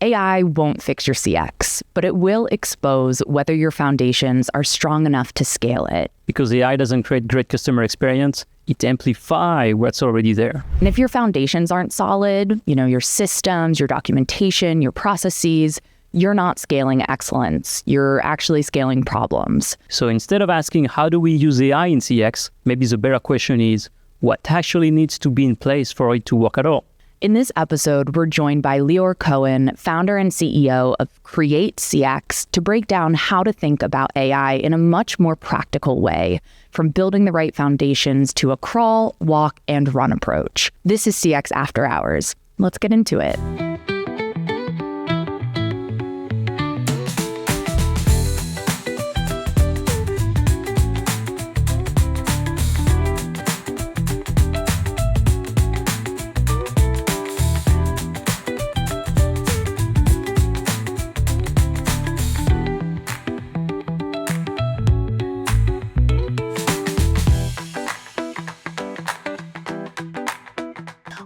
AI won't fix your CX, but it will expose whether your foundations are strong enough to scale it. Because AI doesn't create great customer experience, it amplifies what's already there. And if your foundations aren't solid, your systems, your documentation, your processes, you're not scaling excellence. You're actually scaling problems. So instead of asking, how do we use AI in CX, maybe the better question is, what actually needs to be in place for it to work at all? In this episode, we're joined by Leeor Cohen, founder and CEO of CreateCX, to break down how to think about AI in a much more practical way, from building the right foundations to a crawl, walk, and run approach. This is CX After Hours. Let's get into it.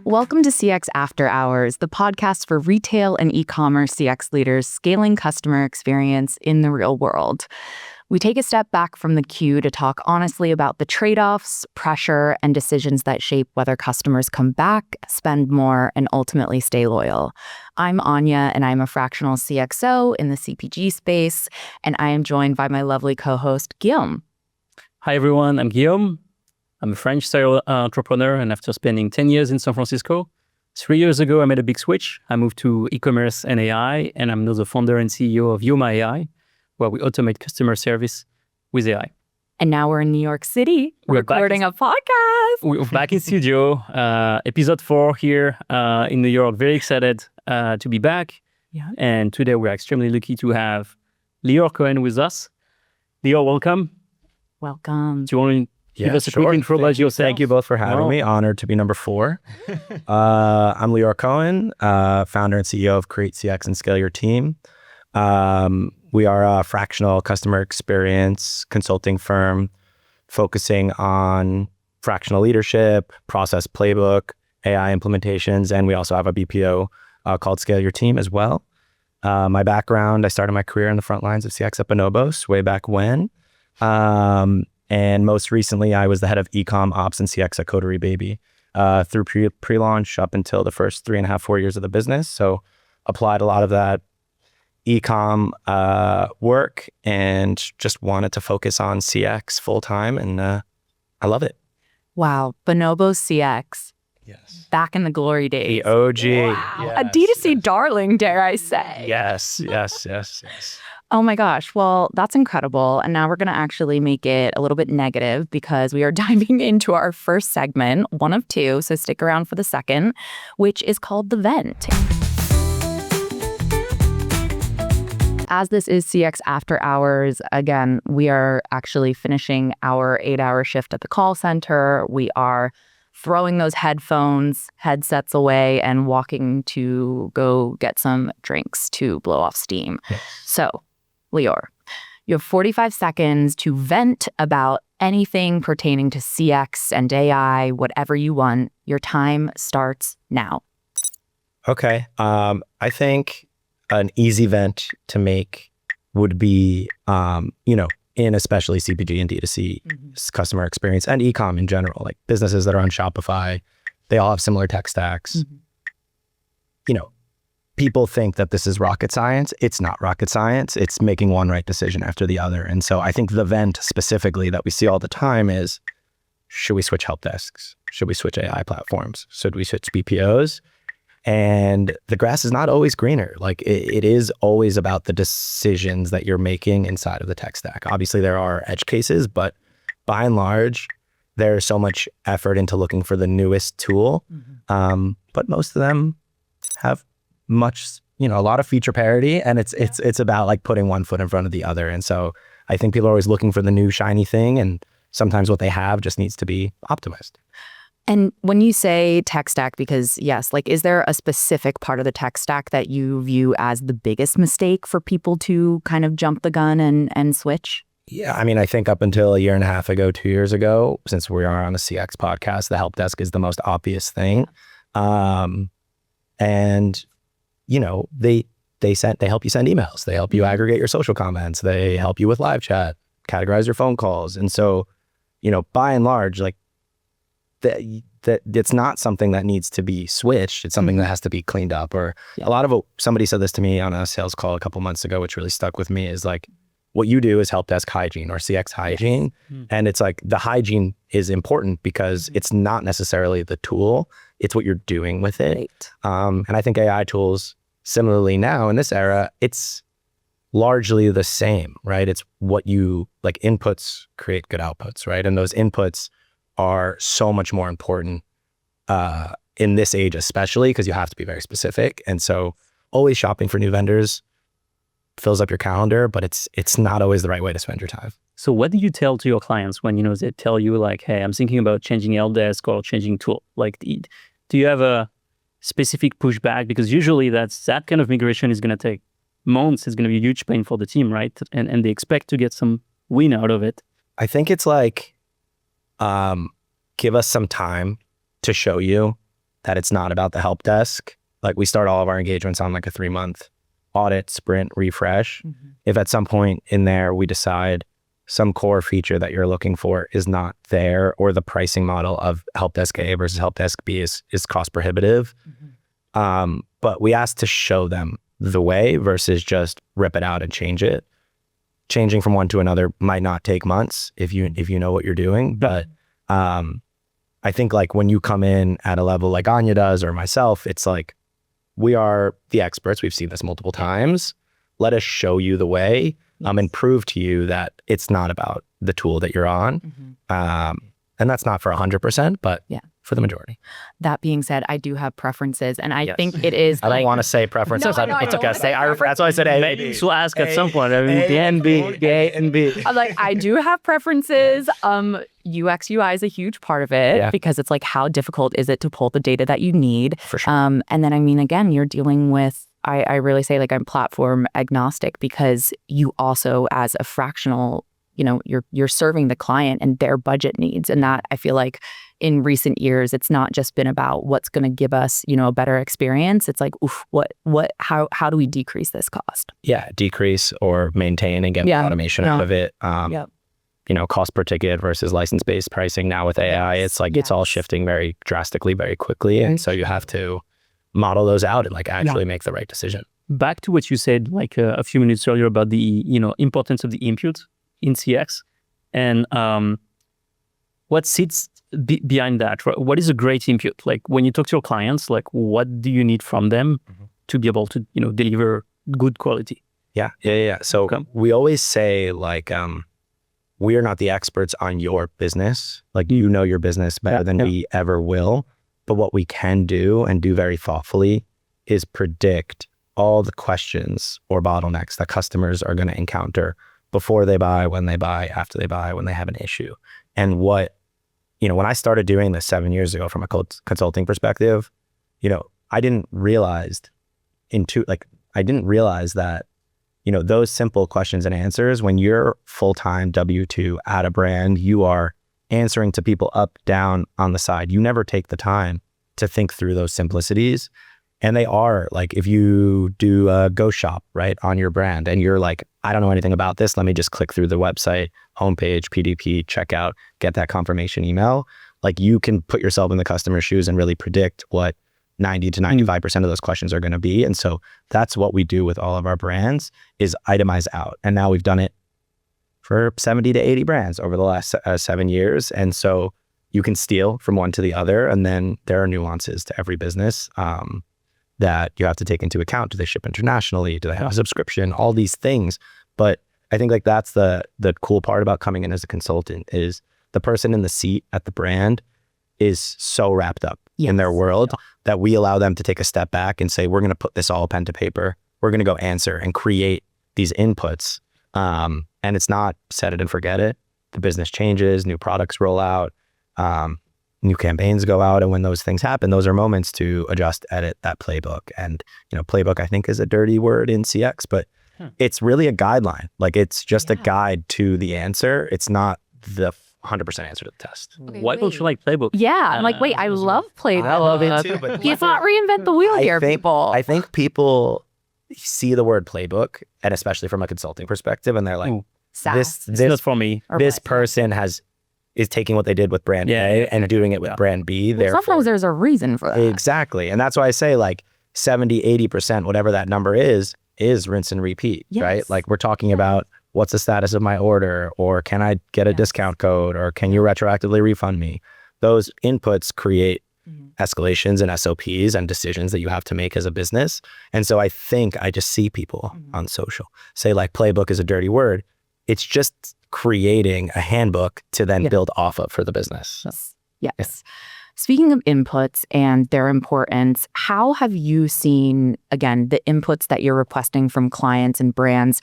Welcome to CX After Hours, the podcast for retail and e-commerce CX leaders scaling customer experience in the real world. We take a step back from the queue to talk honestly about the trade-offs, pressure, and decisions that shape whether customers come back, spend more, and ultimately stay loyal. I'm Anya, and I'm a fractional CXO in the CPG space, and I am joined by my lovely co-host, Guillaume. Hi, everyone. I'm Guillaume. I'm a French serial entrepreneur, and after spending 10 years in San Francisco, 3 years ago, I made a big switch. I moved to ecommerce and AI, and I'm now the founder and CEO of Yuma AI, where we automate customer service with AI. And now we're in New York City recording a podcast. We're back in studio, episode 4 here in New York. Very excited to be back. Yeah. And today we're extremely lucky to have Leeor Cohen with us. Leeor, welcome. Welcome. Do you want to give us a quick intro about yourself? Thank you both for having me. Honored to be number 4. I'm Leeor Cohen, founder and CEO of CreateCX and Scale Your Team. We are a fractional customer experience consulting firm focusing on fractional leadership, process playbook, AI implementations, and we also have a BPO called Scale Your Team as well. My background, I started my career in the front lines of CX at Bonobos way back when. And most recently, I was the head of ecom ops and CX at Coterie Baby through pre-launch up until the first 3.5, 4 years of the business. So applied a lot of that ecom work and just wanted to focus on CX full time. And I love it. Wow. Bonobos CX. Yes. Back in the glory days. The OG. Wow. Yes, A D2C yes. darling, dare I say. Yes. Oh my gosh. Well, that's incredible. And now we're going to actually make it a little bit negative because we are diving into our first segment, one of 2. So stick around for the second, which is called The Vent. As this is CX After Hours, again, we are actually finishing our 8-hour shift at the call center. We are throwing those headsets away and walking to go get some drinks to blow off steam. Yes. So, Leeor, you have 45 seconds to vent about anything pertaining to CX and AI, whatever you want. Your time starts now. Okay. I think an easy vent to make would be, in especially CPG and D2C customer experience and e-com in general, like businesses that are on Shopify, they all have similar tech stacks. People think that this is rocket science. It's not rocket science. It's making one right decision after the other. And so I think the vent specifically that we see all the time is, should we switch Helpdesks? Should we switch AI platforms? Should we switch BPOs? And the grass is not always greener. Like it is always about the decisions that you're making inside of the tech stack. Obviously there are edge cases, but by and large, there's so much effort into looking for the newest tool. But most of them have a lot of feature parity, and it's about like putting one foot in front of the other. And so I think people are always looking for the new shiny thing, and sometimes what they have just needs to be optimized. And when you say tech stack, because yes, like, is there a specific part of the tech stack that you view as the biggest mistake for people to kind of jump the gun and switch? Yeah, I mean, I think up until a year and a half ago, 2 years ago, since we are on a CX podcast, the Helpdesk is the most obvious thing. And, they help you send emails. They help you aggregate your social comments. They help you with live chat, categorize your phone calls. And so, by and large, like that it's not something that needs to be switched. It's something that has to be cleaned up. Or a lot of what somebody said this to me on a sales call a couple months ago, which really stuck with me, is like, what you do is Helpdesk Hygiene or CX Hygiene. And it's like the hygiene is important because it's not necessarily the tool, it's what you're doing with it. Right. And I think AI tools, similarly now in this era, it's largely the same, right? It's what you, like, inputs create good outputs, right? And those inputs are so much more important in this age, especially because you have to be very specific. And so always shopping for new vendors fills up your calendar, but it's not always the right way to spend your time. So what do you tell to your clients when, they tell you like, hey, I'm thinking about changing Helpdesk or changing tool? Like, do you have a specific pushback? Because usually that kind of migration is going to take months. It's going to be a huge pain for the team, right? And they expect to get some win out of it. I think it's like, give us some time to show you that it's not about the help desk. Like, we start all of our engagements on like a 3-month audit, sprint, refresh. If at some point in there we decide some core feature that you're looking for is not there, or the pricing model of Helpdesk A versus Helpdesk B is cost prohibitive, but we ask to show them the way versus just rip it out and change it. Changing from one to another might not take months if you know what you're doing, but I think like when you come in at a level like Anya does or myself, it's like, we are the experts. We've seen this multiple times. Let us show you the way, and prove to you that it's not about the tool that you're on. And that's not for 100%, but for the majority. That being said, I do have preferences, and I think it is. I don't want to say preferences. It's okay. That's why I said A. Maybe to ask at some point. I mean, A and B. I'm like, I do have preferences. UX UI is a huge part of it because it's like, how difficult is it to pull the data that you need? For sure. And then, I mean, again, you're dealing with, I really say like I'm platform agnostic, because you also, as a fractional, you're serving the client and their budget needs. And that, I feel like in recent years, it's not just been about what's going to give us, a better experience. It's like, how do we decrease this cost? Yeah, decrease or maintain and get automation out of it. Cost per ticket versus license-based pricing now with AI, it's like it's all shifting very drastically, very quickly. And so you have to model those out and like actually make the right decision. Back to what you said like a few minutes earlier about the importance of the input in CX, and what sits behind that. What is a great input? Like, when you talk to your clients, like, what do you need from them to be able to deliver good quality? Yeah. So we always say like, we are not the experts on your business. Like, you know your business better than we ever will. But what we can do, and do very thoughtfully, is predict all the questions or bottlenecks that customers are going to encounter before they buy, when they buy, after they buy, when they have an issue. And when I started doing this 7 years ago from a consulting perspective, I didn't realize that, those simple questions and answers, when you're full-time W-2 at a brand, you are answering to people up, down, on the side. You never take the time to think through those simplicities. And they are like, if you do a go shop, right, on your brand, and you're like, I don't know anything about this, let me just click through the website, homepage, PDP, checkout, get that confirmation email. Like, you can put yourself in the customer's shoes and really predict what 90 to 95% of those questions are going to be. And so that's what we do with all of our brands, is itemize out. And now we've done it for 70 to 80 brands over the last 7 years. And so you can steal from one to the other. And then there are nuances to every business that you have to take into account. Do they ship internationally? Do they have a subscription? All these things. But I think like that's the cool part about coming in as a consultant, is the person in the seat at the brand is so wrapped up in their world that we allow them to take a step back and say, we're going to put this all pen to paper. We're going to go answer and create these inputs. And it's not set it and forget it. The business changes, new products roll out, new campaigns go out. And when those things happen, those are moments to adjust, edit that playbook. And, playbook, I think, is a dirty word in CX, but it's really a guideline. Like, it's just a guide to the answer. It's not the 100% answer to the test. Okay, why don't you like Playbooks? Yeah, I'm like, wait, I love Playbooks. I love it too, but let's not reinvent the wheel here, people. I think people see the word playbook, and especially from a consulting perspective, and they're like, this not for me. This person is taking what they did with brand A and doing it with brand B. Well, sometimes there's a reason for that. Exactly. And that's why I say like 70, 80%, whatever that number is rinse and repeat, right? Like we're talking about what's the status of my order, or can I get a discount code, or can you retroactively refund me? Those inputs create escalations and SOPs and decisions that you have to make as a business. And so I think I just see people on social say like playbook is a dirty word. It's just creating a handbook to then build off of for the business. Yes. Speaking of inputs and their importance, how have you seen, again, the inputs that you're requesting from clients and brands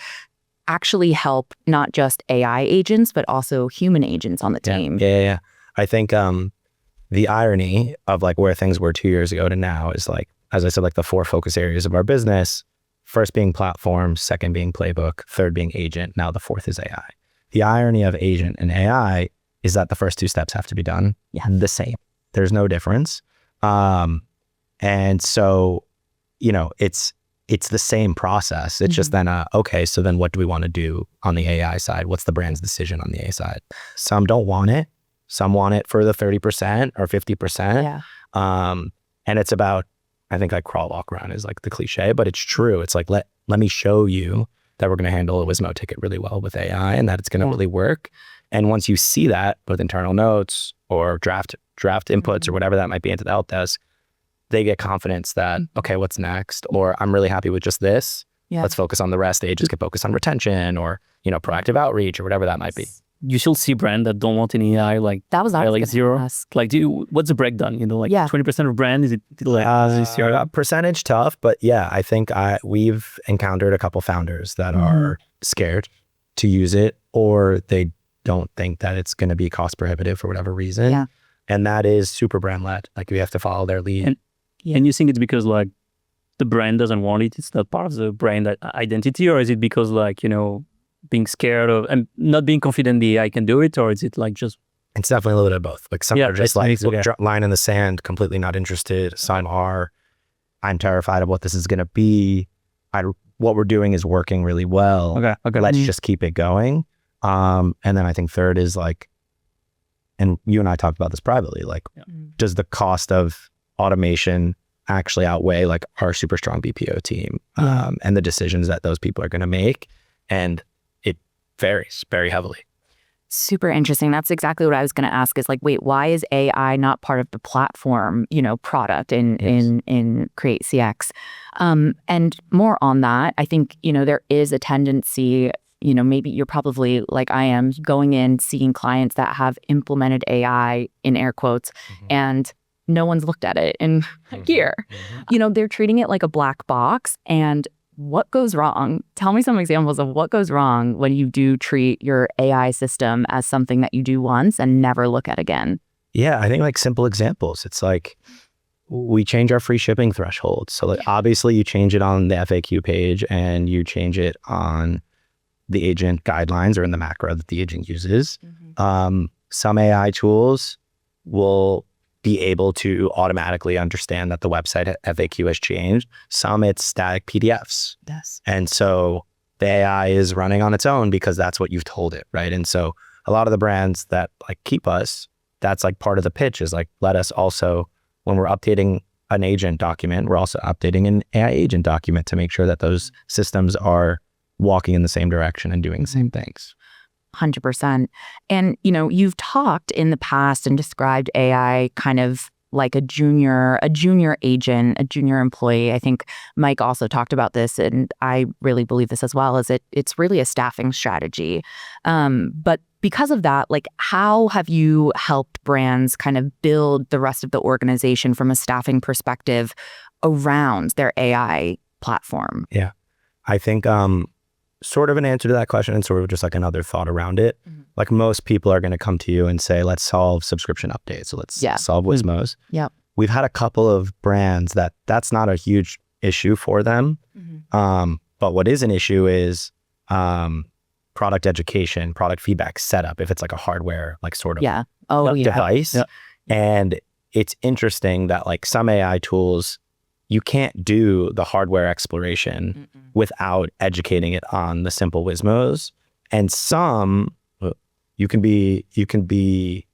actually help not just AI agents, but also human agents on the team? Yeah. I think the irony of like where things were 2 years ago to now is like, as I said, like the 4 focus areas of our business, first being platform, second being playbook, third being agent, now the 4th is AI. The irony of agent and AI is that the first 2 steps have to be done the same. There's no difference. And so, it's the same process. It's just then, okay, so then what do we want to do on the AI side? What's the brand's decision on the AI side? Some don't want it. Some want it for the 30% or 50%. Yeah. And it's about, I think like crawl, walk, run is like the cliche, but it's true. It's like, let me show you that we're going to handle a Wizmo ticket really well with AI and that it's going to really work. And once you see that with internal notes or draft inputs or whatever that might be into the help desk, they get confidence that, okay, what's next? Or I'm really happy with just this. Let's focus on the rest. The agents can focus on retention or, proactive outreach or whatever that might be. You still see brands that don't want any AI, like that was like zero. Ask. Like, what's the breakdown? 20% of brand, is it like percentage tough, but yeah, I think we've encountered a couple founders that are scared to use it, or they don't think that it's going to be cost prohibitive for whatever reason. Yeah. And that is super brand led. Like we have to follow their lead. And you think it's because like the brand doesn't want it? It's not part of the brand identity, or is it because like, being scared of and not being confident the AI can do it, or is it like just? It's definitely a little bit of both. Like some are just like line in the sand, completely not interested. Some are, I'm terrified of what this is going to be. What we're doing is working really well. Okay. Let's just keep it going. And then I think third is like, and you and I talked about this privately, like, does the cost of automation actually outweigh like our super strong BPO team and the decisions that those people are going to make? And it varies very heavily. Super interesting. That's exactly what I was going to ask is like, wait, why is AI not part of the platform, product in CreateCX? And more on that, I think, there is a tendency, maybe you're probably like I am going in, seeing clients that have implemented AI in air quotes, and no one's looked at it in a year. They're treating it like a black box. And what goes wrong? Tell me some examples of what goes wrong when you do treat your AI system as something that you do once and never look at again. Yeah, I think like simple examples. It's like we change our free shipping threshold. So like obviously you change it on the FAQ page and you change it on the agent guidelines or in the macro that the agent uses. Some AI tools will be able to automatically understand that the website FAQ has changed. Some it's static PDFs. Yes. And so the AI is running on its own because that's what you've told it, right? And so a lot of the brands that like keep us, that's like part of the pitch is like, let us also, when we're updating an agent document, we're also updating an AI agent document to make sure that those systems are walking in the same direction and doing the same things. 100%. And, you've talked in the past and described AI kind of like a junior agent, a junior employee. I think Mike also talked about this, and I really believe this as well, is it's really a staffing strategy. But because of that, like how have you helped brands kind of build the rest of the organization from a staffing perspective around their AI platform? Yeah, I think sort of an answer to that question and sort of just like another thought around it. Like most people are going to come to you and say, let's solve subscription updates. So let's solve Wizmos. Yep. We've had a couple of brands that's not a huge issue for them. But what is an issue is product education, product feedback setup, if it's like a hardware, like sort of device. And it's interesting that like some AI tools, you can't do the hardware exploration without educating it on the simple WSMOs. And some, you can be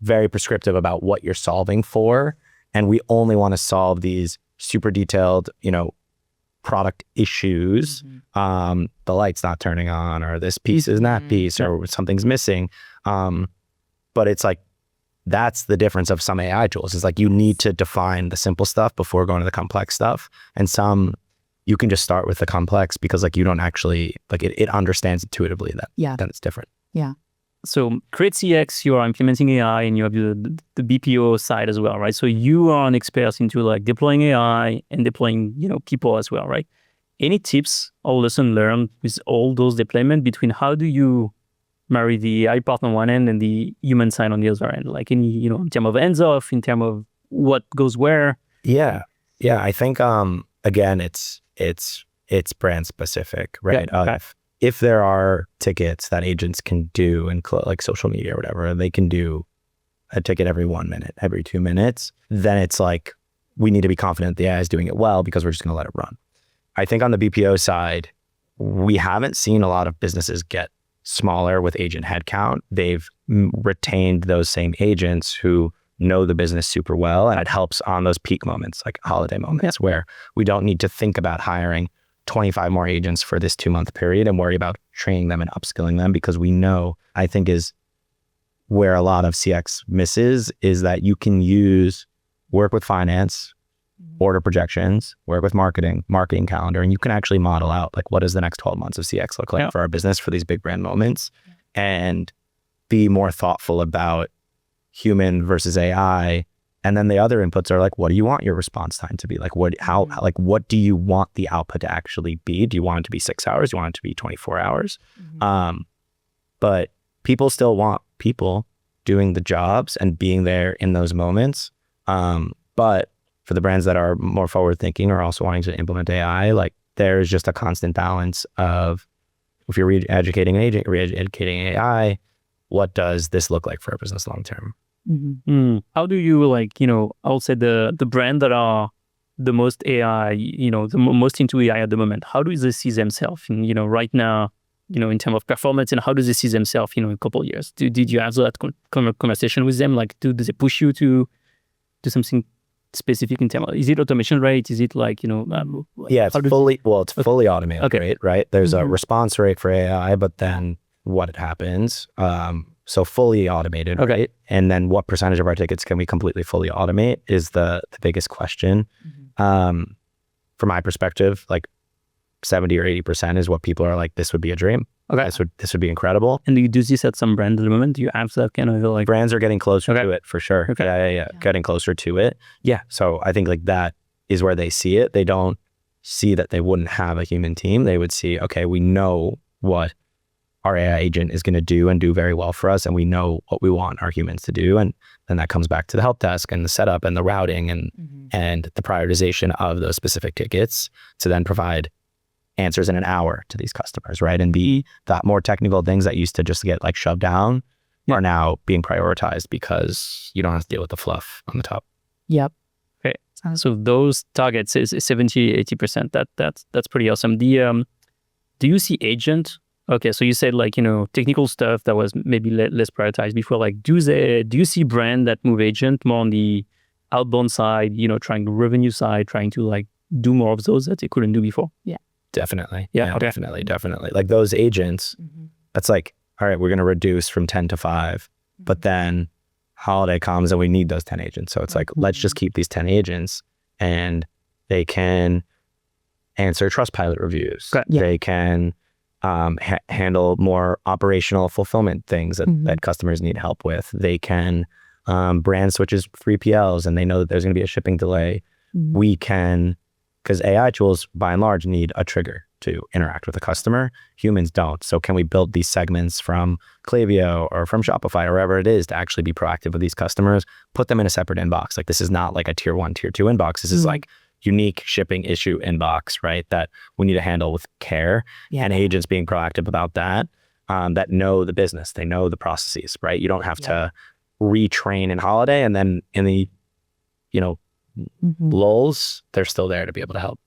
very prescriptive about what you're solving for. And we only want to solve these super detailed, product issues. The light's not turning on, or this piece is not piece, or something's missing. But it's like, that's the difference of some AI tools. It's like you need to define the simple stuff before going to the complex stuff. And some, you can just start with the complex because like you don't actually, like it understands intuitively that it's different. Yeah. So CreateCX, you are implementing AI and you have the BPO side as well, right? So you are an expert into like deploying AI and deploying, people as well, right? Any tips or lesson learned with all those deployment between how do you marry the AI part on one end and the human side on the other end? Like any, in terms of hands off, in terms of what goes where? Yeah. I think, again, it's brand specific, right? Yeah, okay. If there are tickets that agents can do in like social media or whatever, they can do a ticket every 1 minute, every 2 minutes, then it's like, we need to be confident the AI is doing it well because we're just going to let it run. I think on the BPO side, we haven't seen a lot of businesses get smaller with agent headcount. They've retained those same agents who know the business super well. And it helps on those peak moments, like holiday moments, where we don't need to think about hiring 25 more agents for this 2-month period and worry about training them and upskilling them, because we know, I think is where a lot of CX misses, is that you can work with finance, order projections, work with marketing calendar, and you can actually model out like, what does the next 12 months of CX look like for our business for these big brand moments, and be more thoughtful about human versus AI. And then the other inputs are like, what do you want your response time to be? Like, what do you want the output to actually be? Do you want it to be 6 hours? Do you want it to be 24 hours? But people still want people doing the jobs and being there in those moments. But for the brands that are more forward thinking or also wanting to implement AI, like there's just a constant balance of, if you're re-educating an agent, re-educating AI, what does this look like for a business long term? How do you I would say the brand that are the most AI, the most into AI at the moment, how do they see themselves right now, in terms of performance, and how do they see themselves, in a couple of years? Did you have that conversation with them? Like, do they push you to do something specific in terms of, is it automation rate? Is it like, it's fully automated, right? There's a response rate for AI, but then what happens? So fully automated, right? And then what percentage of our tickets can we completely fully automate is the biggest question. From my perspective, like 70 or 80% is what people are like, this would be a dream. This would be incredible. And do you do this at some brands at the moment? Do you have that kind of like... Brands are getting closer to it for sure. Yeah. Getting closer to it. Yeah. So I think like that is where they see it. They don't see that they wouldn't have a human team. They would see, okay, we know what our AI agent is going to do and do very well for us, and we know what we want our humans to do. And then that comes back to the help desk and the setup and the routing and the prioritization of those specific tickets to then provide answers in an hour to these customers, right? And that more technical things that used to just get like shoved down are now being prioritized because you don't have to deal with the fluff on the top. Yep. Okay. So those targets is 70, 80%. That's pretty awesome. Do you see agent? Okay, so you said like, technical stuff that was maybe less prioritized before. Like, do you see brand that move agent more on the outbound side, trying the revenue side, trying to like do more of those that they couldn't do before? Yeah. Definitely. Yeah, definitely. Like those agents, that's like, all right, we're going to reduce from 10 to 5, but then holiday comes and we need those 10 agents. So it's like, let's just keep these 10 agents and they can answer Trustpilot reviews. They can handle more operational fulfillment things that customers need help with. They can brand switches 3PLs and they know that there's going to be a shipping delay. We can, because AI tools by and large need a trigger to interact with a customer. Humans don't. So can we build these segments from Klaviyo or from Shopify or wherever it is to actually be proactive with these customers, put them in a separate inbox. Like this is not like a tier 1, tier 2 inbox. This is like unique shipping issue inbox, right? That we need to handle with care, and agents being proactive about that, that know the business, they know the processes, right? You don't have to retrain in holiday and then in the, lulls, they're still there to be able to help.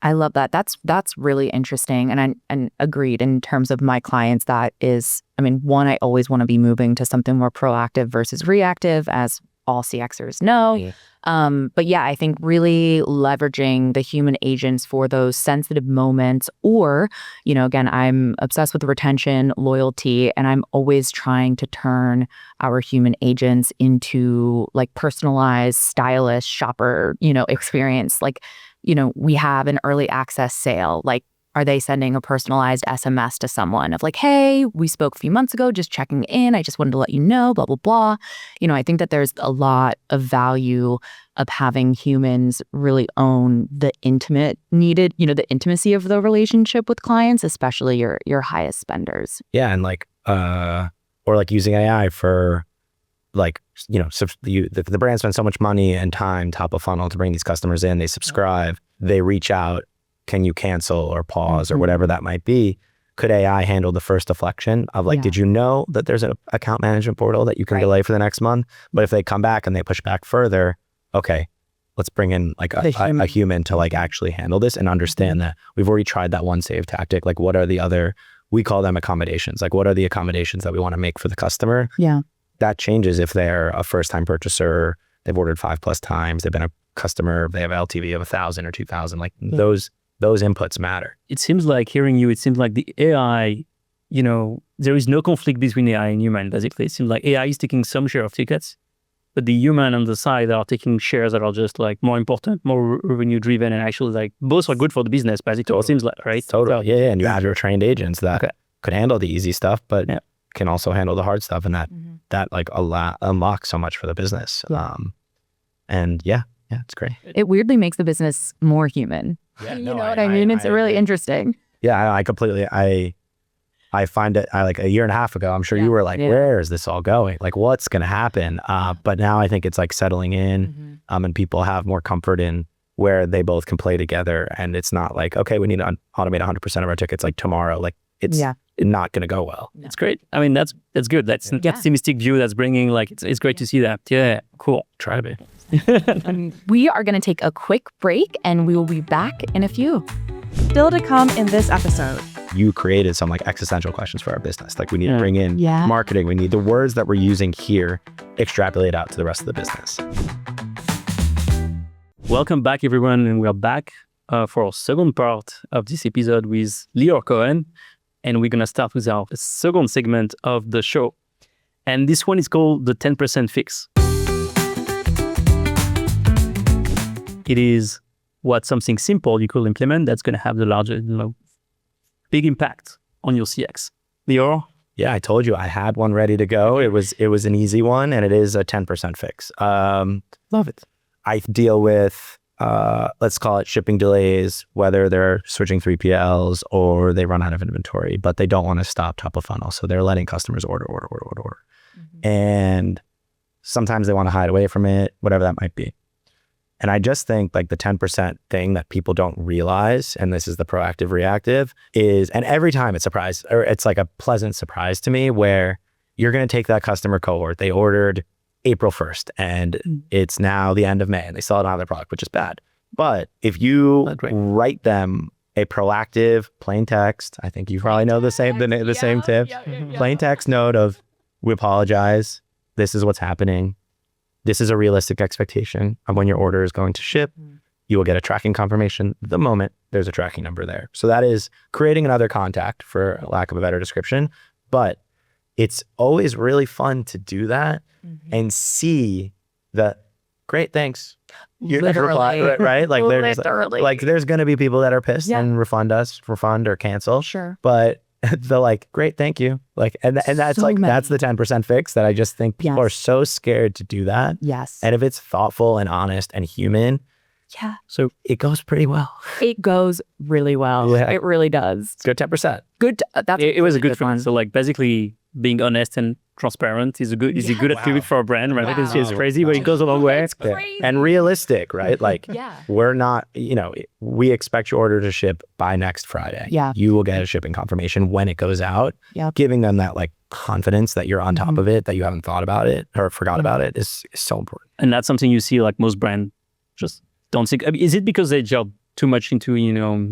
I love that. That's really interesting. And agreed in terms of my clients, that is, I mean, one, I always want to be moving to something more proactive versus reactive, as all CXers know. Yeah. But yeah, I think really leveraging the human agents for those sensitive moments, or, again, I'm obsessed with retention, loyalty, and I'm always trying to turn our human agents into like personalized, stylish shopper, experience. Like, we have an early access sale. Like, are they sending a personalized SMS to someone of like, hey, we spoke a few months ago, just checking in. I just wanted to let you know, blah, blah, blah. I think that there's a lot of value of having humans really own the intimate needed, the intimacy of the relationship with clients, especially your highest spenders. Yeah. And like, or like using AI for like, the brand spends so much money and time top of funnel to bring these customers in. They subscribe, they reach out. Can you cancel or pause or whatever that might be? Could AI handle the first deflection of like, did you know that there's an account management portal that you can delay for the next month? But if they come back and they push back further, okay, let's bring in like a human to like actually handle this and understand that we've already tried that one save tactic. Like, what are the other, we call them accommodations. Like, what are the accommodations that we want to make for the customer? Yeah. That changes if they're a first time purchaser, they've ordered 5+ times, they've been a customer, they have LTV of 1,000 or 2,000, like those inputs matter. It seems like hearing you, it seems like the AI, there is no conflict between AI and human, basically. It seems like AI is taking some share of tickets, but the human on the side are taking shares that are just like more important, more revenue driven, and actually like both are good for the business, basically. Totally. It seems like, right? Totally. Yeah. And you have your trained agents that could handle the easy stuff, but can also handle the hard stuff. And that like unlocks so much for the business. Yeah. And yeah, it's great. It weirdly makes the business more human. Yeah, you know what I mean? It's really interesting. Yeah, I completely, I find it, like a year and a half ago, I'm sure you were like, where is this all going? Like, what's going to happen? But now I think it's like settling in, and people have more comfort in where they both can play together. And it's not like, okay, we need to automate 100% of our tickets like tomorrow. Like it's not going to go well. No. It's great. I mean, that's good. That's optimistic view that's bringing, like, it's great to see that. Yeah, cool. Try to be. We are going to take a quick break and we will be back in a few. Still to come in this episode. You created some like existential questions for our business. Like we need to bring in marketing. We need the words that we're using here, extrapolate out to the rest of the business. Welcome back, everyone. And we're back for our second part of this episode with Leeor Cohen. And we're going to start with our second segment of the show. And this one is called the 10% fix. It is what something simple you could implement that's going to have the larger, big impact on your CX. Leeor? Yeah, I told you I had one ready to go. It was an easy one, and it is a 10% fix. Love it. I deal with, let's call it shipping delays, whether they're switching 3PLs or they run out of inventory, but they don't want to stop top of funnel. So they're letting customers order. And sometimes they want to hide away from it, whatever that might be. And I just think like the 10% thing that people don't realize, and this is the proactive reactive, is, and every time it's like a pleasant surprise to me where you're going to take that customer cohort. They ordered April 1st and it's now the end of May and they still don't have their product, which is bad. But if you write them a proactive plain text, I think you probably know the same tip, plain text note of, we apologize. This is what's happening. This is a realistic expectation of when your order is going to ship. You will get a tracking confirmation the moment there's a tracking number there. So that is creating another contact, for lack of a better description. But it's always really fun to do that and see the great, thanks. Literally. Right? Like Literally. there's going to be people that are pissed and refund or cancel. Sure. But the like, great, thank you. Like, and that's so that's the 10% fix that I just think people are so scared to do that. Yes. And if it's thoughtful and honest and human, so it goes pretty well. It goes really well. Yeah. It really does. Good 10%. Good. It was a good one. So like basically being honest and transparent is a good attribute for a brand, right? Wow. It's crazy, but it goes a long way. It's crazy. And realistic, right? Like we're not, we expect your order to ship by next Friday. Yeah. You will get a shipping confirmation when it goes out. Giving them that like confidence that you're on top of it, that you haven't thought about it or forgot about it is so important. And that's something you see like most brands just don't think. I mean, is it because they jump too much into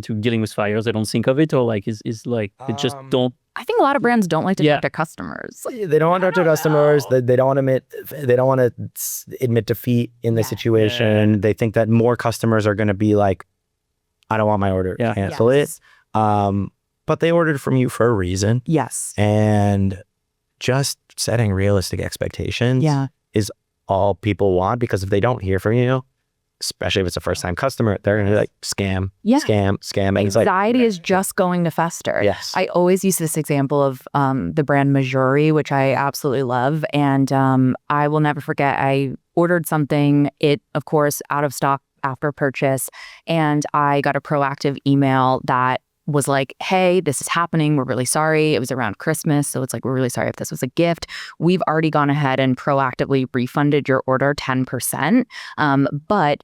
to dealing with fires? They don't think of it, or like is like they just don't. I think a lot of brands don't like to talk to customers. They don't want to talk to customers. They don't want to admit defeat in the situation. They think that more customers are going to be like, I don't want my order. Cancel it. But they ordered from you for a reason. Yes. And just setting realistic expectations is all people want, because if they don't hear from you, especially if it's a first-time customer, they're going to be like, scam. And anxiety is just going to fester. Yes. I always use this example of the brand Majori, which I absolutely love. And I will never forget, I ordered something, of course, out of stock after purchase. And I got a proactive email that was like, hey, this is happening. We're really sorry. It was around Christmas. So it's like, we're really sorry if this was a gift. We've already gone ahead and proactively refunded your order 10%. But,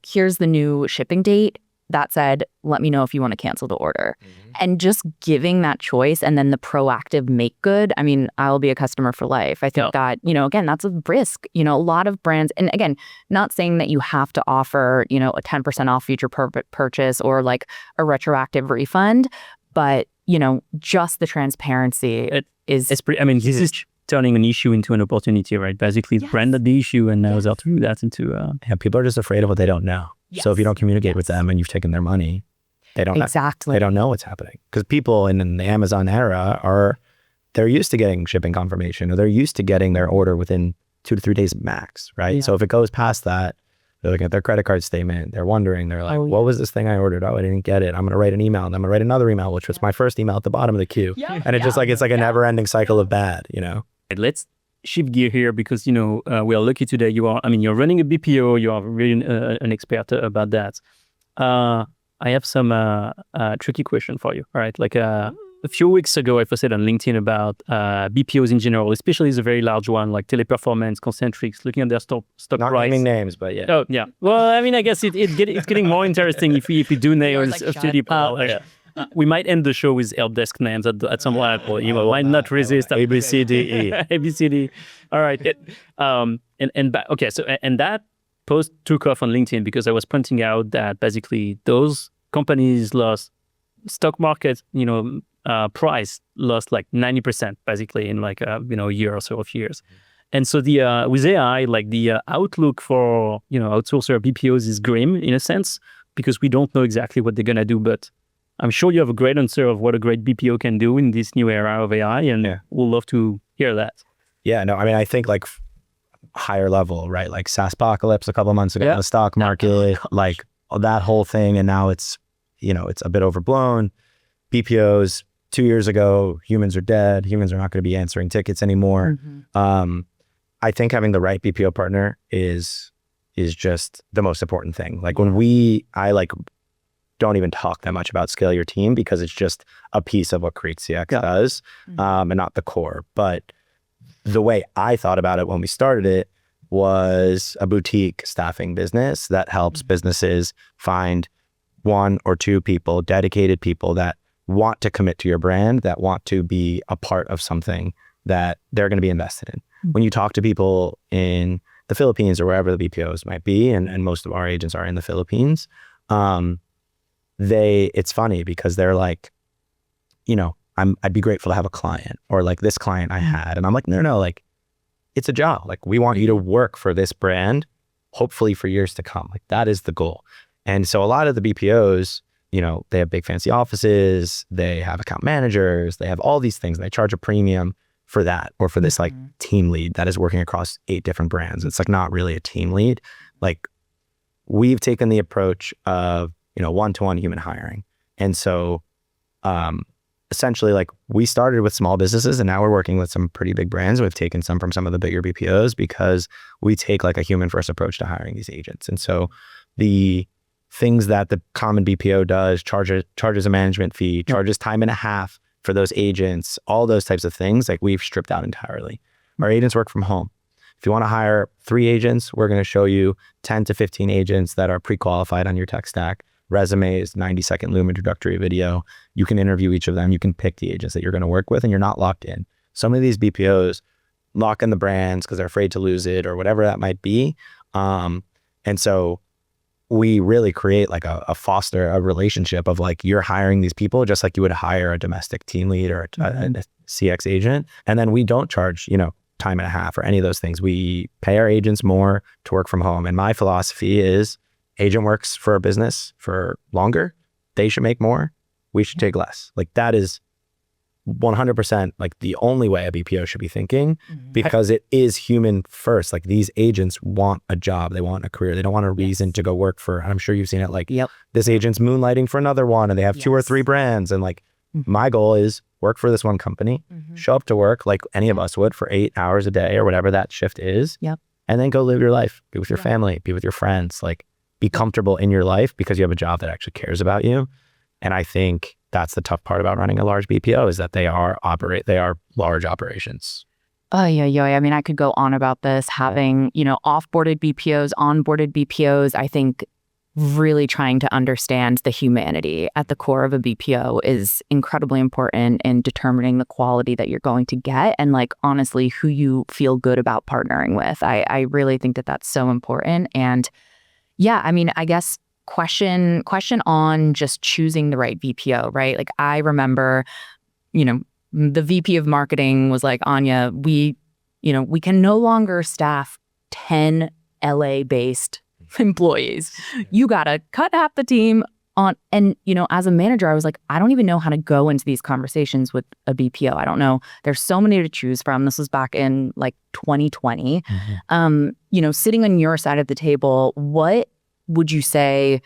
here's the new shipping date. That said, let me know if you want to cancel the order. And just giving that choice and then the proactive make good. I mean, I'll be a customer for life. I think that, again, that's a risk. A lot of brands, and again, not saying that you have to offer, a 10% off future purchase or like a retroactive refund, but, just the transparency it's pretty, I mean, this is turning an issue into an opportunity, right? Basically, the brand had the issue and now they'll turn that into... people are just afraid of what they don't know. Yes. So if you don't communicate with them and you've taken their money, they don't exactly. They don't know what's happening. Because people in the Amazon era they're used to getting shipping confirmation, or they're used to getting their order within 2 to 3 days max, right? Yeah. So if it goes past that, they're looking at their credit card statement, they're wondering, they're like, what was this thing I ordered? Oh, I didn't get it. I'm going to write an email, and I'm going to write another email, which was my first email at the bottom of the queue. And it's just like, it's like a never ending cycle of bad, Let's shift gear here, because we are lucky today. You're running a BPO. You are really an expert about that. I have some tricky question for you. All right, like a few weeks ago, I posted on LinkedIn about BPOs in general, especially the very large one like Teleperformance, Concentrix, looking at their stock Not price. Not naming names, but yeah. Oh yeah. Well, I mean, I guess it's getting more interesting if we do names a few people. We might end the show with Helpdesk names at some point. Why not resist? A, B, C, D, E. A, B, C, D. All right. And that post took off on LinkedIn because I was pointing out that basically those companies lost stock market, price lost like 90% basically in like a year or so of years. And so with AI, like the outlook for outsourcer BPOs is grim in a sense, because we don't know exactly what they're gonna do, but I'm sure you have a great answer of what a great BPO can do in this new era of AI, and we'll love to hear that. Yeah, no, I mean, I think like higher level, right? Like SaaSpocalypse a couple of months ago, the stock market, like that whole thing, and now it's a bit overblown. BPOs 2 years ago, humans are dead. Humans are not going to be answering tickets anymore. I think having the right BPO partner is just the most important thing. Like I don't even talk that much about scale your team, because it's just a piece of what CreateCX does, and not the core. But the way I thought about it when we started it was a boutique staffing business that helps businesses find 1 or 2 people, dedicated people that want to commit to your brand, that want to be a part of something that they're going to be invested in. When you talk to people in the Philippines or wherever the BPOs might be, and most of our agents are in the Philippines, it's funny because they're like, I'd be grateful to have a client, or like this client I had. And I'm like, no, like it's a job. Like we want you to work for this brand, hopefully for years to come. Like that is the goal. And so a lot of the BPOs, they have big fancy offices, they have account managers, they have all these things. And they charge a premium for that, or for this like team lead that is working across 8 different brands. It's like not really a team lead. Like we've taken the approach of, one-to-one human hiring. And so essentially, like we started with small businesses, and now we're working with some pretty big brands. We've taken some from some of the bigger BPOs because we take like a human first approach to hiring these agents. And so the things that the common BPO does, charges a management fee, charges time and a half for those agents, all those types of things, like we've stripped out entirely. Our agents work from home. If you want to hire 3 agents, we're going to show you 10 to 15 agents that are pre-qualified on your tech stack, resumes, 90-second Loom introductory video. You can interview each of them. You can pick the agents that you're going to work with, and you're not locked in. Some of these BPOs lock in the brands because they're afraid to lose it or whatever that might be. And so we really create like a foster a relationship of like, you're hiring these people just like you would hire a domestic team lead or a CX agent. And then we don't charge, time and a half or any of those things. We pay our agents more to work from home. And my philosophy is agent works for a business for longer. They should make more. We should take less. Like that is 100% like the only way a BPO should be thinking, because it is human first. Like these agents want a job, they want a career, they don't want a reason to go work for, I'm sure you've seen it, like this agent's moonlighting for another one and they have 2 or 3 brands. And like my goal is work for this one company, show up to work like any of us would for 8 hours a day or whatever that shift is, and then go live your life, be with your family, be with your friends, like be comfortable in your life because you have a job that actually cares about you. And I think that's the tough part about running a large BPO is that they are large operations. Oh, yeah. I mean, I could go on about this, having, offboarded BPOs, onboarded BPOs. I think really trying to understand the humanity at the core of a BPO is incredibly important in determining the quality that you're going to get and like, honestly, who you feel good about partnering with. I really think that that's so important. And yeah, I mean, I guess question on just choosing the right BPO, right? Like I remember, the VP of marketing was like, Anya, we can no longer staff 10 LA-based employees. You got to cut half the team on. And, as a manager, I was like, I don't even know how to go into these conversations with a BPO. I don't know. There's so many to choose from. This was back in like 2020. Sitting on your side of the table, what would you say,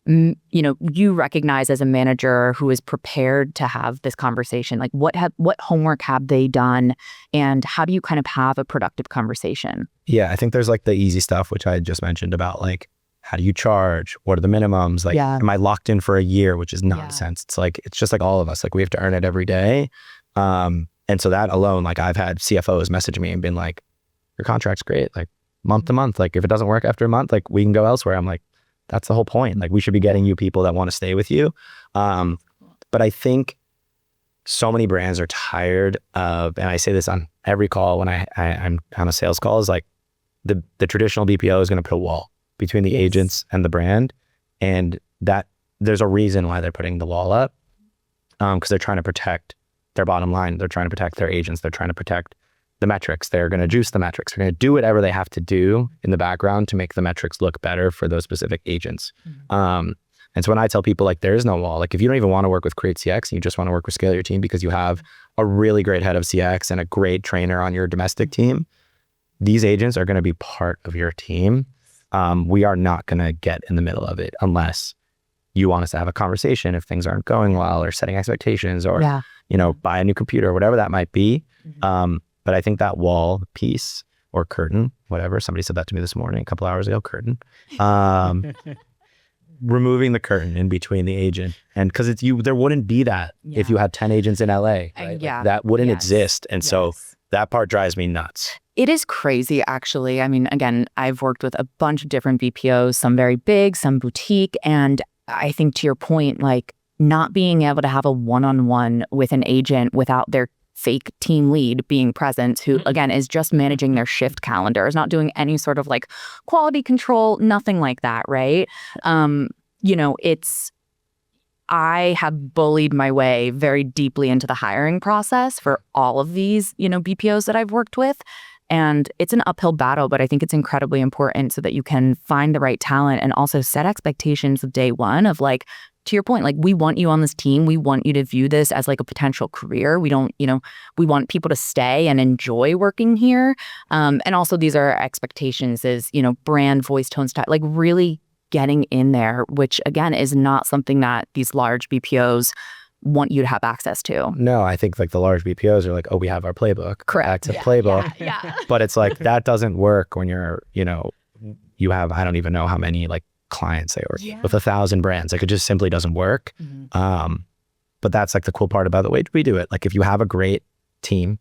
you recognize as a manager who is prepared to have this conversation? Like what homework have they done and how do you kind of have a productive conversation? Yeah, I think there's like the easy stuff, which I just mentioned about like, how do you charge? What are the minimums? Like, am I locked in for a year, which is nonsense. It's like, it's just like all of us, like we have to earn it every day. And so that alone, like I've had CFOs message me and been like, your contract's great. Like month to month, like if it doesn't work after a month, like we can go elsewhere. I'm like, that's the whole point. Like we should be getting you people that want to stay with you. But I think so many brands are tired of, and I say this on every call when I'm on a sales call, is like the traditional BPO is going to put a wall between the agents and the brand. And that there's a reason why they're putting the wall up, because they're trying to protect their bottom line. They're trying to protect their agents. They're trying to protect the metrics. They're going to juice the metrics. They're going to do whatever they have to do in the background to make the metrics look better for those specific agents. And so when I tell people like there is no wall, like if you don't even want to work with CreateCX and you just want to work with Scale Your Team because you have a really great head of CX and a great trainer on your domestic team, these agents are going to be part of your team. We are not going to get in the middle of it unless you want us to have a conversation if things aren't going well or setting expectations or, buy a new computer or whatever that might be. But I think that wall piece or curtain, whatever, somebody said that to me this morning, a couple hours ago, curtain, removing the curtain in between the agent. And because there wouldn't be that if you had 10 agents in LA, right? Like, that wouldn't exist. And so that part drives me nuts. It is crazy, actually. I mean, again, I've worked with a bunch of different BPOs, some very big, some boutique. And I think to your point, like not being able to have a one-on-one with an agent without their fake team lead being present, who again is just managing their shift calendar, is not doing any sort of like quality control, nothing like that, right? I have bullied my way very deeply into the hiring process for all of these, BPOs that I've worked with. And it's an uphill battle, but I think it's incredibly important so that you can find the right talent and also set expectations of day one of like, to your point, like we want you on this team. We want you to view this as like a potential career. We don't, we want people to stay and enjoy working here. And also these are our expectations is, brand, voice, tone, style, like really getting in there, which again is not something that these large BPOs want you to have access to. No, I think like the large BPOs are like, oh, we have our playbook. Correct. Active playbook. Yeah. But it's like, that doesn't work when you're, you have, I don't even know how many like clients they work with 1,000 brands. Like it just simply doesn't work. But that's like the cool part about the way we do it. Like if you have a great team,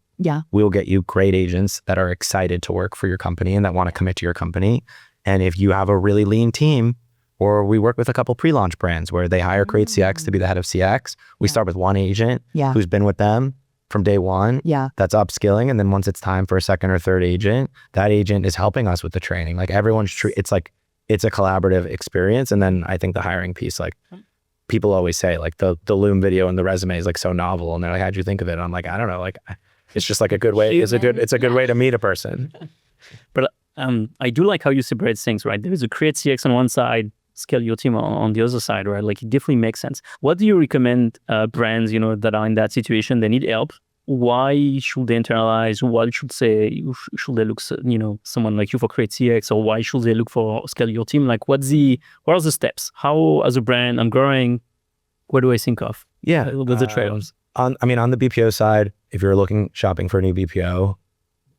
we'll get you great agents that are excited to work for your company and that want to commit to your company. And if you have a really lean team, or we work with a couple pre-launch brands where they hire CreateCX to be the head of CX. We start with one agent who's been with them from day one. That's upskilling. And then once it's time for a second or third agent, that agent is helping us with the training. Like everyone's it's like it's a collaborative experience. And then I think the hiring piece, like people always say like the Loom video and the resume is like so novel, and they're like, how'd you think of it? And I'm like, I don't know, like it's just like a good way. It's a good way to meet a person. But I do like how you separate things, right? There is a CreateCX on one side, Scale Your Team on the other side, right? Like it definitely makes sense. What do you recommend brands, that are in that situation? They need help. Why should they internalize? What should should they look, someone like you for CreateCX, or why should they look for Scale Your Team? Like what are the steps? How, as a brand, I'm growing, what do I think of? Yeah. What are the trade-offs? On the BPO side, if you're shopping for a new BPO,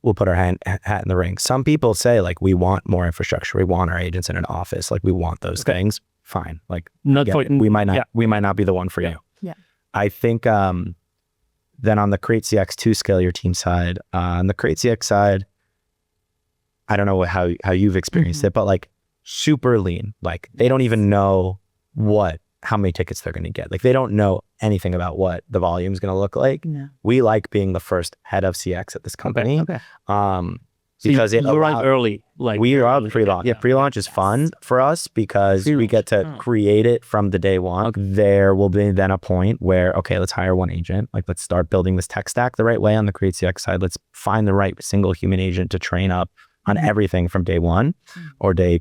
we'll put our hat in the ring. Some people say like, we want more infrastructure. We want our agents in an office. Like we want those things. Fine. Like we might not be the one for you. Yeah. I think then on the CreateCX to Scale Your Team side, on the CreateCX side, I don't know how you've experienced it, but like super lean. Like they don't even know how many tickets they're going to get. Like they don't know anything about what the volume is going to look like. No. We like being the first head of CX at this company. Okay. Because you arrive early. Like we are pre-launch. Yeah, pre-launch is fun for us because we get to create it from the day one. Okay. There will be then a point where, okay, let's hire one agent. Like let's start building this tech stack the right way on the CreateCX side. Let's find the right single human agent to train up on everything from day one or day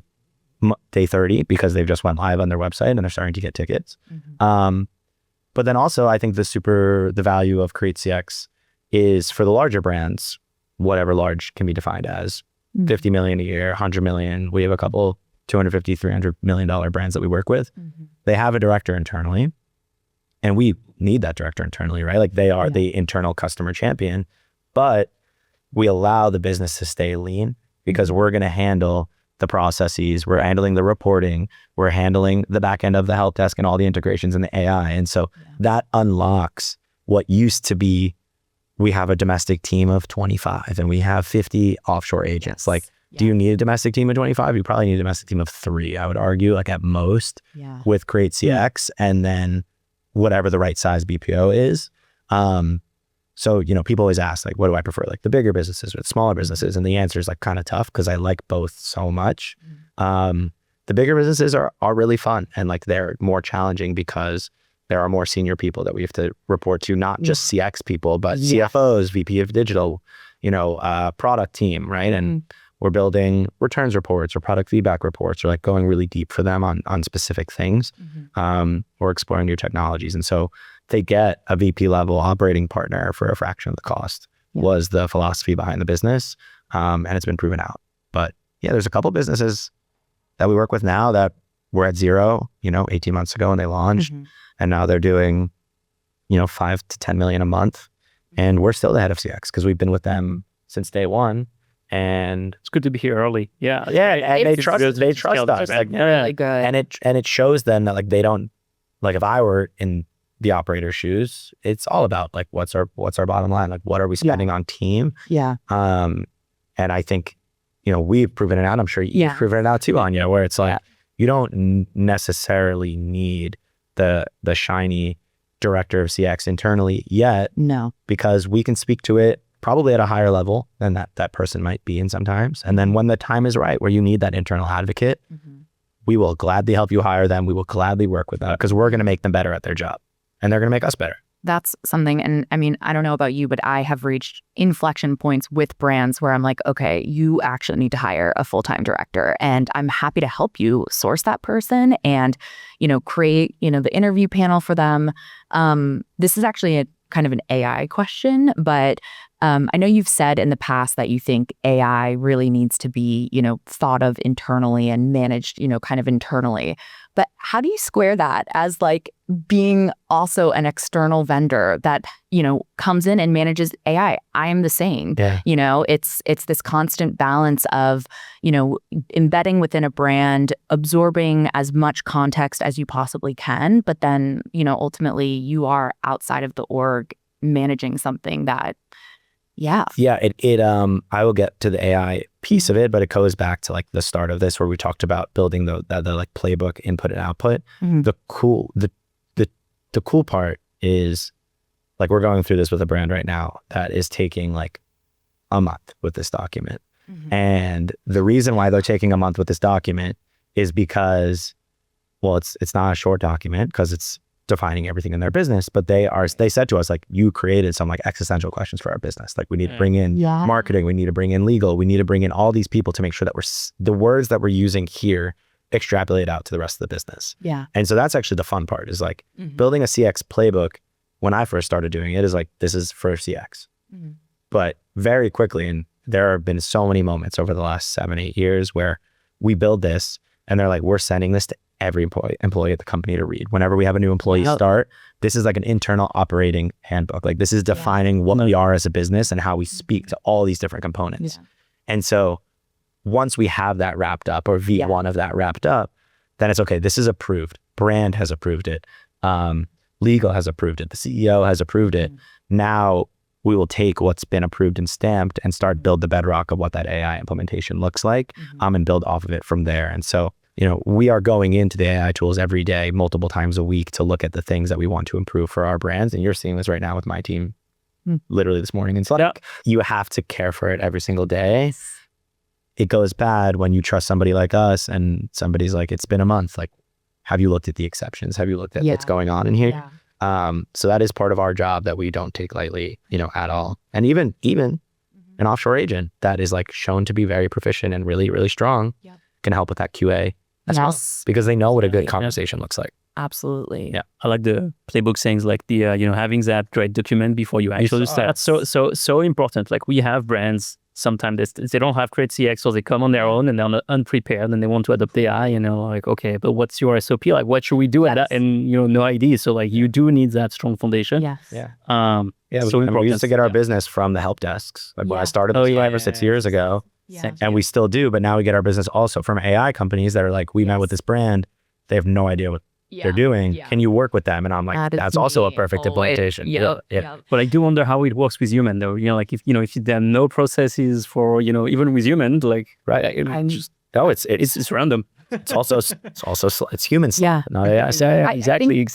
30, because they've just went live on their website and they're starting to get tickets. But then also I think the value of CreateCX is for the larger brands, whatever large can be defined as, 50 million a year, 100 million. We have a couple $250, $300 million brands that we work with. They have a director internally, and we need that director internally, right? Like they are the internal customer champion, but we allow the business to stay lean because we're going to handle the processes, we're handling the reporting, we're handling the back end of the help desk and all the integrations and the AI. And so that unlocks what used to be, we have a domestic team of 25 and we have 50 offshore agents. Like, do you need a domestic team of 25? You probably need a domestic team of 3, I would argue, like at most with CreateCX, and then whatever the right size BPO is. So, people always ask, like, what do I prefer? Like the bigger businesses or the smaller businesses? And the answer is like kind of tough because I like both so much. The bigger businesses are really fun, and like they're more challenging because there are more senior people that we have to report to, not just CX people, but CFOs, VP of digital, product team, right? And we're building returns reports or product feedback reports, or like going really deep for them on specific things, or exploring new technologies. And so they get a VP level operating partner for a fraction of the cost was the philosophy behind the business. And it's been proven out. But there's a couple businesses that we work with now that were at 0, 18 months ago when they launched. And now they're doing, 5 to 10 million a month. And we're still the head of CX because we've been with them since day one. And it's good to be here early. Yeah. And they trust us. Like, really good. And it shows then that like they don't, like if I were in the operator's shoes, it's all about like what's our bottom line? Like what are we spending on team? Yeah. And I think, we've proven it out. I'm sure you've proven it out too, Anya, where it's like you don't necessarily need the shiny director of CX internally yet. No. Because we can speak to it probably at a higher level than that person might be in sometimes. And then when the time is right, where you need that internal advocate, we will gladly help you hire them. We will gladly work with them because we're going to make them better at their job and they're going to make us better. That's something, and I mean, I don't know about you, but I have reached inflection points with brands where I'm like, okay, you actually need to hire a full-time director, and I'm happy to help you source that person and, create, the interview panel for them. This is actually a kind of an AI question, but I know you've said in the past that you think AI really needs to be, thought of internally and managed, kind of internally. But how do you square that as like being also an external vendor that, comes in and manages AI? I am the same. It's this constant balance of, embedding within a brand, absorbing as much context as you possibly can, but then, ultimately you are outside of the org managing something that I will get to the AI piece of it, but it goes back to like the start of this where we talked about building the like playbook input and output. The cool part is like we're going through this with a brand right now that is taking like a month with this document. And the reason why they're taking a month with this document is because, well, it's not a short document because it's defining everything in their business, but they said to us, like, you created some like existential questions for our business. Like, we need to bring in marketing, we need to bring in legal, we need to bring in all these people to make sure that the words that we're using here extrapolate out to the rest of the business. Yeah. And so that's actually the fun part, is like building a CX playbook. When I first started doing it, is like, this is for CX. But very quickly, and there have been so many moments over the last 7-8 years where we build this and they're like, we're sending this to every employee at the company to read. Whenever we have a new employee start, this is like an internal operating handbook. Like, this is defining what we are as a business and how we speak to all these different components. And so once we have that wrapped up, or V1 of that wrapped up, then it's okay. This is approved. Brand has approved it. Legal has approved it. The CEO has approved it. Now we will take what's been approved and stamped and start build the bedrock of what that AI implementation looks like, and build off of it from there. And so, you know, we are going into the AI tools every day, multiple times a week, to look at the things that we want to improve for our brands. And you're seeing this right now with my team, literally this morning in Slack. You have to care for it every single day. It goes bad when you trust somebody like us and somebody's like, it's been a month. Like, have you looked at the exceptions? Have you looked at what's going on in here? So that is part of our job that we don't take lightly, you know, at all. And even an offshore agent that is like shown to be very proficient and really, really strong can help with that QA as well, because they know what a good conversation looks like. Absolutely. Yeah, I like the playbook sayings, like the you know, having that great document before you actually start. That's so important. Like, we have brands sometimes they don't have CreateCX, or they come on their own and they're unprepared and they want to adopt AI, you know, like, okay, but what's your SOP? Like, what should we do at that? And, you know, no idea. So like, you do need that strong foundation. We used to get our business from the help desks. Like, when I started 5 or 6 years ago, and we still do, but now we get our business also from AI companies that are like, we met with this brand, they have no idea what they're doing. Can you work with them? And I'm like, that's also a perfect implementation. But I do wonder how it works with human, though. You know, like, if there are no processes for, you know, even with human, like, it's random. It's also human stuff. No, exactly.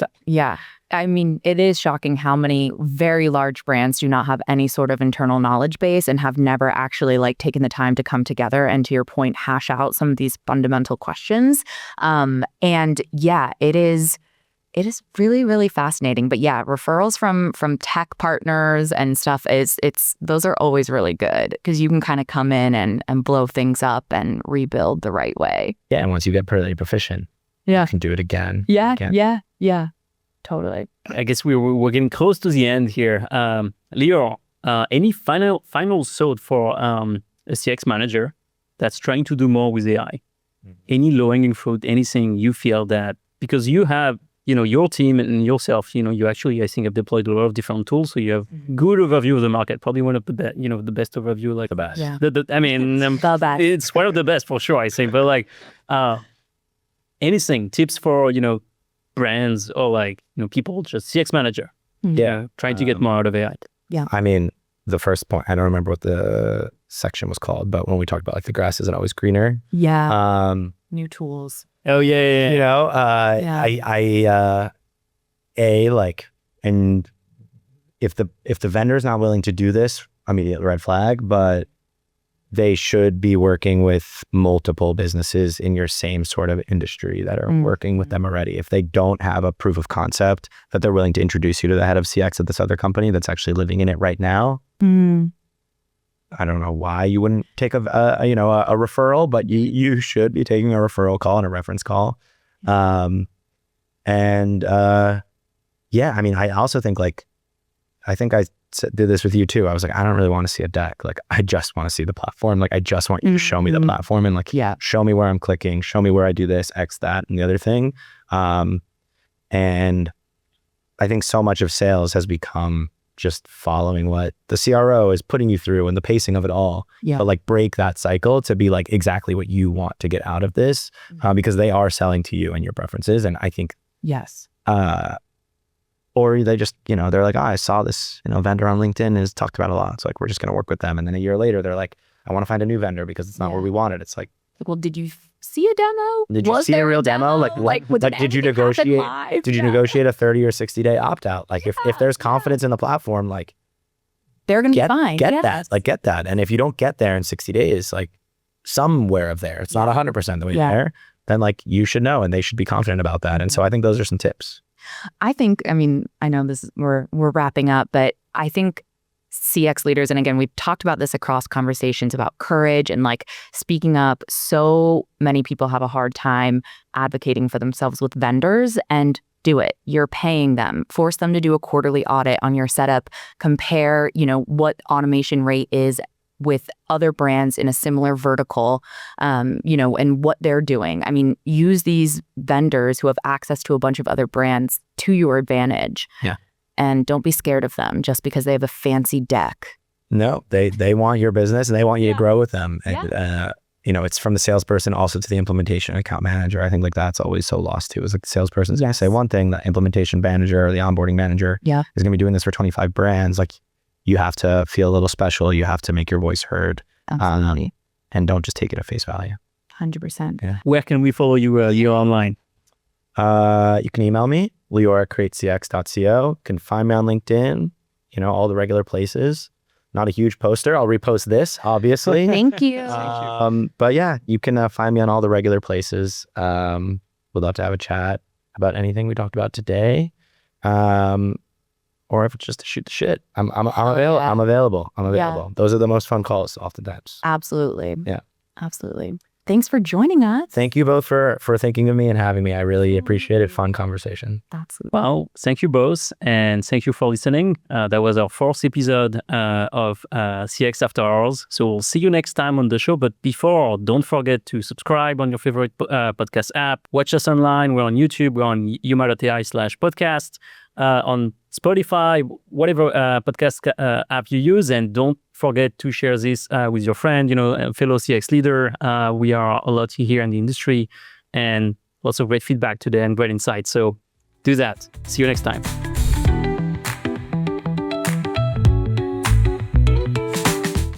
I mean, it is shocking how many very large brands do not have any sort of internal knowledge base and have never actually like taken the time to come together and, to your point, hash out some of these fundamental questions. And yeah, it is really, really fascinating. But yeah, referrals from tech partners and stuff those are always really good, because you can kind of come in and blow things up and rebuild the right way. Yeah, and once you get pretty proficient, you can do it again. Yeah. Totally. I guess we're getting close to the end here. Leeor, any final thought for a CX manager that's trying to do more with AI? Any low-hanging fruit, anything you feel that, because you have, you know, your team and yourself, you know, you actually, I think, have deployed a lot of different tools, so you have good overview of the market, probably one of the best, you know, the best overview, like the best. I mean, the best. It's one of the best for sure, I think. But like, anything, tips for, you know, brands, or like, you know, people, just CX manager, trying to get more out of AI. I mean, the first point, I don't remember what the section was called, but when we talked about like the grass isn't always greener. New tools. Oh yeah. You know, and if the vendor's not willing to do this, immediate red flag, but they should be working with multiple businesses in your same sort of industry that are working with them already. If they don't have a proof of concept that they're willing to introduce you to the head of CX at this other company that's actually living in it right now, I don't know why you wouldn't take a referral, but you should be taking a referral call and a reference call. I mean, I also think, like, I think I did this with you too. I was like, I don't really want to see a deck. Like, I just want to see the platform. Like, I just want you to show me the platform and like, show me where I'm clicking, show me where I do this, X, that, and the other thing. And I think so much of sales has become just following what the CRO is putting you through and the pacing of it all. But like, break that cycle to be like exactly what you want to get out of this, because they are selling to you and your preferences. And I think, or they just, you know, they're like, I saw this, you know, vendor on LinkedIn is talked about a lot, so like, we're just going to work with them. And then a year later, they're like, I want to find a new vendor because it's not where we wanted. It's like, well, did you see a demo? Did you see a real demo? Like did you negotiate? Did you negotiate a 30 or 60 day opt out? Like, if there's confidence in the platform, like, they're going to be fine. Get that. And if you don't get there in 60 days, like, somewhere of there, it's not 100% the way there, then like you should know and they should be confident about that. And so I think those are some tips. I think, I mean, I know we're wrapping up, but I think CX leaders, and again, we've talked about this across conversations about courage and like speaking up. So many people have a hard time advocating for themselves with vendors, and do it. You're paying them. Force them to do a quarterly audit on your setup. Compare, what automation rate is with other brands in a similar vertical, and what they're doing. I mean, use these vendors who have access to a bunch of other brands to your advantage. Yeah. And don't be scared of them just because they have a fancy deck. No, they want your business and they want you to grow with them. Yeah. And, it's from the salesperson also to the implementation account manager. I think like that's always so lost too. Is like the salesperson's going to say one thing, the implementation manager or the onboarding manager is going to be doing this for 25 brands. Like you have to feel a little special. You have to make your voice heard. Absolutely. And don't just take it at face value. 100%. Yeah. Where can we follow you? You're online. You can email me, leeor@createcx.co. You can find me on LinkedIn, all the regular places. Not a huge poster. I'll repost this, obviously. Thank you. But yeah, you can find me on all the regular places. Would love to have a chat about anything we talked about today. Or if it's just to shoot the shit. I'm available. Yeah. Those are the most fun calls oftentimes. Absolutely. Yeah. Absolutely. Thanks for joining us. Thank you both for thinking of me and having me. I really appreciate it. Fun conversation. Absolutely. Well, thank you both, and thank you for listening. That was our 4th episode of CX After Hours. So we'll see you next time on the show. But before, don't forget to subscribe on your favorite podcast app. Watch us online. We're on YouTube. We're on yuma.ai/podcast. On Spotify, whatever podcast app you use, and don't forget to share this with your friend, fellow CX leader. We are a lot here in the industry, and lots of great feedback today and great insights. So do that. See you next time.